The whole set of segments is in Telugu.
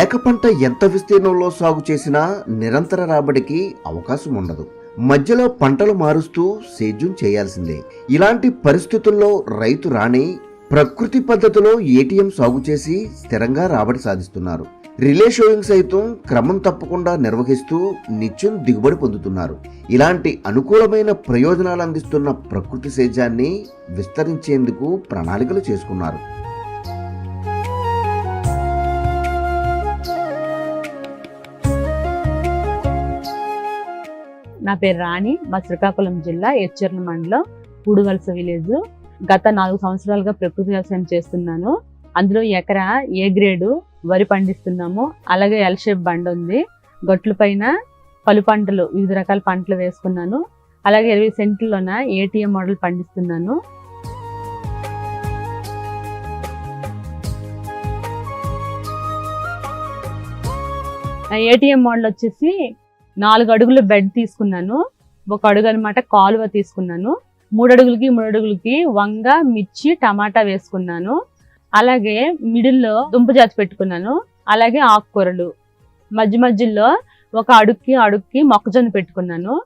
ఏకపంట ఎంత విస్తీర్ణంలో సాగు చేసినా నిరంతర రాబడికి అవకాశం ఉండదు. మధ్యలో పంటలు మారుస్తూ సేద్యం చేయాల్సిందే. ఇలాంటి పరిస్థితుల్లో రైతు రాణి ప్రకృతి పద్ధతిలో ఏటీఎం సాగు చేసి స్థిరంగా రాబడి సాధిస్తున్నారు. రిలే షోయింగ్ సైతం క్రమం తప్పకుండా నిర్వహిస్తూ నిత్యం దిగుబడి పొందుతున్నారు. ఇలాంటి అనుకూలమైన ప్రయోజనాలు అందిస్తున్న ప్రకృతి సేద్యాన్ని విస్తరించేందుకు ప్రణాళికలు చేసుకున్నారు. నా పేరు రాణి. మా శ్రీకాకుళం జిల్లా ఎచ్చర్ల మండలం పూడువలస విలేజ్. గత 4 సంవత్సరాలుగా ప్రకృతి వ్యవసాయం చేస్తున్నాను. అందులో ఎకరా ఏ గ్రేడు వరి పండిస్తున్నాము. అలాగే ఎల్ షేప్ బండ ఉంది. గట్ల పైన పలు పంటలు, వివిధ రకాల పంటలు వేసుకున్నాను. అలాగే 20 సెంట్లలోన ఏటీఎం మోడల్ పండిస్తున్నాను. ఏటీఎం మోడల్ వచ్చేసి 4 అడుగుల బెడ్ తీసుకున్నాను. 1 అడుగు అనమాట కాలువ తీసుకున్నాను. 3 అడుగులకి 3 అడుగులకి వంగ, మిర్చి, టమాటా వేసుకున్నాను. అలాగే మిడిల్లో దుంప జాతి పెట్టుకున్నాను. అలాగే ఆకుకూరలు మధ్య మధ్యలో 1 అడుగుకి మొక్కజొన్న పెట్టుకున్నాను.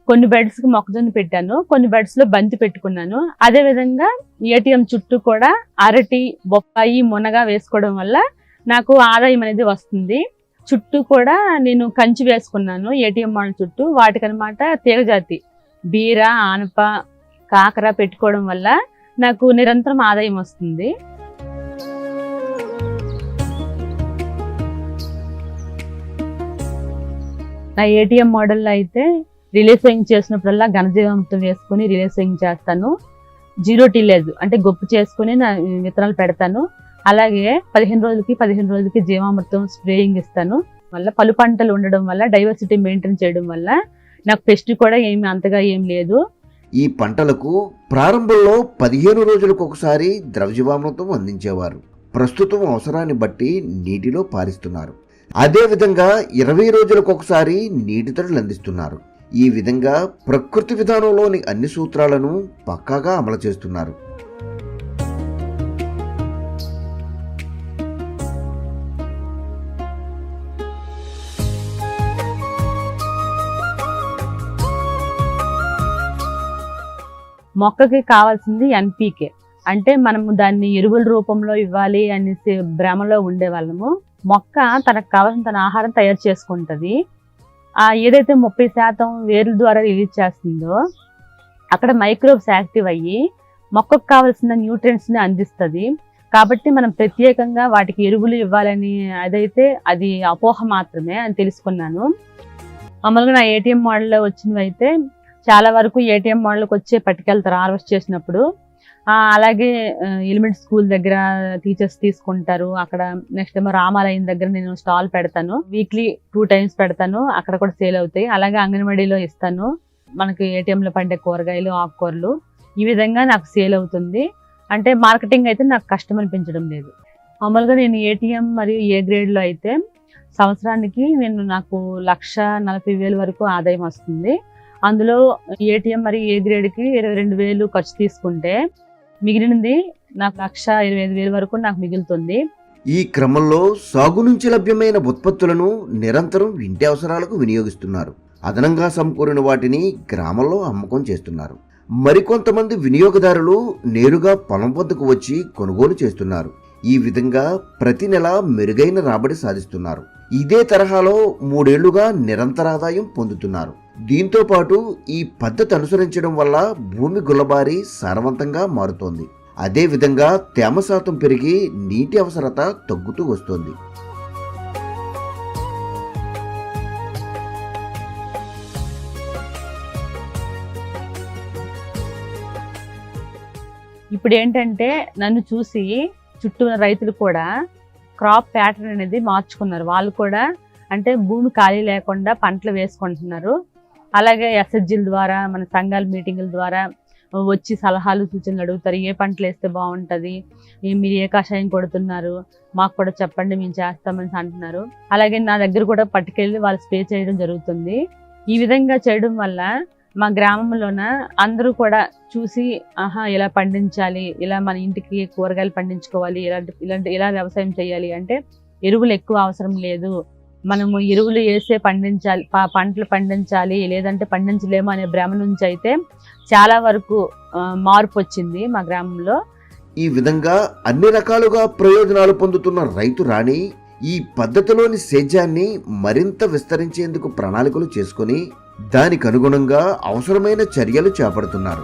కొన్ని బెడ్స్ కి మొక్కజొన్న పెట్టాను, కొన్ని బెడ్స్ లో బంతి పెట్టుకున్నాను. అదే విధంగా ఏటీఎం చుట్టూ కూడా అరటి, బొప్పాయి, మునగ వేసుకోవడం వల్ల నాకు ఆదాయం అనేది వస్తుంది. చుట్టూ కూడా నేను కంచి వేసుకున్నాను ఏటీఎం మోడల్ చుట్టూ. వాటికనమాట తీగజాతి బీర, ఆనప, కాకర పెట్టుకోవడం వల్ల నాకు నిరంతరం ఆదాయం వస్తుంది. నా ఏటీఎం మోడల్లో అయితే రిలే సోయింగ్ చేసినప్పుడల్లా ఘనజీవామృతం వేసుకుని రిలే సోయింగ్ చేస్తాను. 0 టిల్లేజ్ అంటే గొప్పు చేసుకుని నా విత్తనాలు పెడతాను. అలాగే 15 రోజులకి జీవామృతం స్ప్రేయింగ్ ఇస్తాను. వల్ల పలు పంటలు ఉండడం వల్ల డైవర్సిటీ మెయింటైన్ చేయడం వల్ల నాకు పెస్ట్ కూడా అంతగా ఏం లేదు. ఈ పంటలకు ప్రారంభంలో 15 రోజులకు ఒకసారి ద్రవజీవామృతం అందించేవారు. ప్రస్తుతం అవసరాన్ని బట్టి నీటిలో పారిస్తున్నారు. అదేవిధంగా 20 రోజులకు ఒకసారి నీటి తడులు అందిస్తున్నారు. ఈ విధంగా ప్రకృతి విధానంలోని అన్ని సూత్రాలను పక్కాగా అమలు చేస్తున్నారు. మొక్కకి కావాల్సింది ఎన్పీకే. అంటే మనము దాన్ని ఎరువుల రూపంలో ఇవ్వాలి అనేసి భ్రమలో ఉండేవాళ్ళము. మొక్క తనకు కావాల్సిన తన ఆహారం తయారు చేసుకుంటుంది. ఏదైతే 30% వేర్ల ద్వారా రిలీజ్ చేస్తుందో అక్కడ మైక్రోబ్స్ యాక్టివ్ అయ్యి మొక్కకు కావాల్సిన న్యూట్రియంట్స్ని అందిస్తుంది. కాబట్టి మనం ప్రత్యేకంగా వాటికి ఎరువులు ఇవ్వాలని అదైతే అది అపోహ మాత్రమే అని తెలుసుకున్నాను. మామూలుగా నా ఏటీఎం మోడల్లో వచ్చినవి అయితే చాలా వరకు ఏటీఎం మోడల్కి వచ్చే పట్టుకెళ్తారు హార్వెస్ట్ చేసినప్పుడు. అలాగే ఎలిమెంట్ స్కూల్ దగ్గర టీచర్స్ తీసుకుంటారు. అక్కడ నెక్స్ట్ ఏమో రామాలయం దగ్గర నేను స్టాల్ పెడతాను. వీక్లీ 2 times పెడతాను. అక్కడ కూడా సేల్ అవుతాయి. అలాగే అంగన్వాడీలో ఇస్తాను. మనకి ఏటీఎంలో పండే కూరగాయలు, ఆకుకూరలు ఈ విధంగా నాకు సేల్ అవుతుంది. అంటే మార్కెటింగ్ అయితే నాకు కష్టం అనిపించడం లేదు. మామూలుగా నేను ఏటీఎం మరియు ఏ గ్రేడ్లో అయితే సంవత్సరానికి నాకు 1,40,000 వరకు ఆదాయం వస్తుంది. అందులో ఏటీఎం మరియు ఏ గ్రేడ్కి 22,000 ఖర్చు తీసుకుంటే మిగిలినది నాకు 1,25,000 వరకు నాకు మిగులుతుంది. ఈ క్రమంలో సాగు నుంచి లభ్యమైన ఉత్పత్తులను నిరంతరం ఇంటి అవసరాలకు వినియోగిస్తున్నారు. అదనంగా సమకూరిన వాటిని గ్రామంలో అమ్మకం చేస్తున్నారు. మరికొంతమంది వినియోగదారులు నేరుగా పొలం వద్దకు వచ్చి కొనుగోలు చేస్తున్నారు. ఈ విధంగా ప్రతి నెల మెరుగైన రాబడి సాధిస్తున్నారు. ఇదే తరహాలో 3 ఏళ్లుగా నిరంతర ఆదాయం పొందుతున్నారు. దీంతో పాటు ఈ పద్ధతి అనుసరించడం వల్ల భూమి గుల్లబారి సారవంతంగా మారుతోంది. అదేవిధంగా తేమ శాతం పెరిగి నీటి అవసరత తగ్గుతూ వస్తోంది. ఇప్పుడు ఏంటంటే నన్ను చూసి చుట్టూ ఉన్న రైతులు కూడా క్రాప్ ప్యాటర్న్ అనేది మార్చుకున్నారు. వాళ్ళు కూడా అంటే భూమి ఖాళీ లేకుండా పంటలు వేసుకుంటున్నారు. అలాగే ఎస్హెచ్జీల ద్వారా, మన సంఘాల మీటింగుల ద్వారా వచ్చి సలహాలు సూచనలు అడుగుతారు. ఏ పంటలు వేస్తే బాగుంటుంది, మీరు ఏ కషాయం కొడుతున్నారు, మాకు కూడా చెప్పండి, మేము చేస్తామని అంటున్నారు. అలాగే నా దగ్గర కూడా పట్టుకెళ్ళి వాళ్ళు స్ప్రే చేయడం జరుగుతుంది. ఈ విధంగా చేయడం వల్ల మా గ్రామంలోన అందరూ కూడా చూసి ఇలా పండించాలి, ఇలా మన ఇంటికి కూరగాయలు పండించుకోవాలి, ఇలా వ్యవసాయం చేయాలి అంటే ఎరువులు ఎక్కువ అవసరం లేదు, మనము ఎరువులు వేసే పండించాలి, పంటలు పండించాలి, లేదంటే పండించలేము అనే భ్రమ నుంచి అయితే చాలా వరకు మార్పు వచ్చింది మా గ్రామంలో. ఈ విధంగా అన్ని రకాలుగా ప్రయోజనాలు పొందుతున్న రైతు రాణి ఈ పద్ధతిలోని సేద్యాన్ని మరింత విస్తరించేందుకు ప్రణాళికలు చేసుకుని దానికి అనుగుణంగా అవసరమైన చర్యలు చేపడుతున్నారు.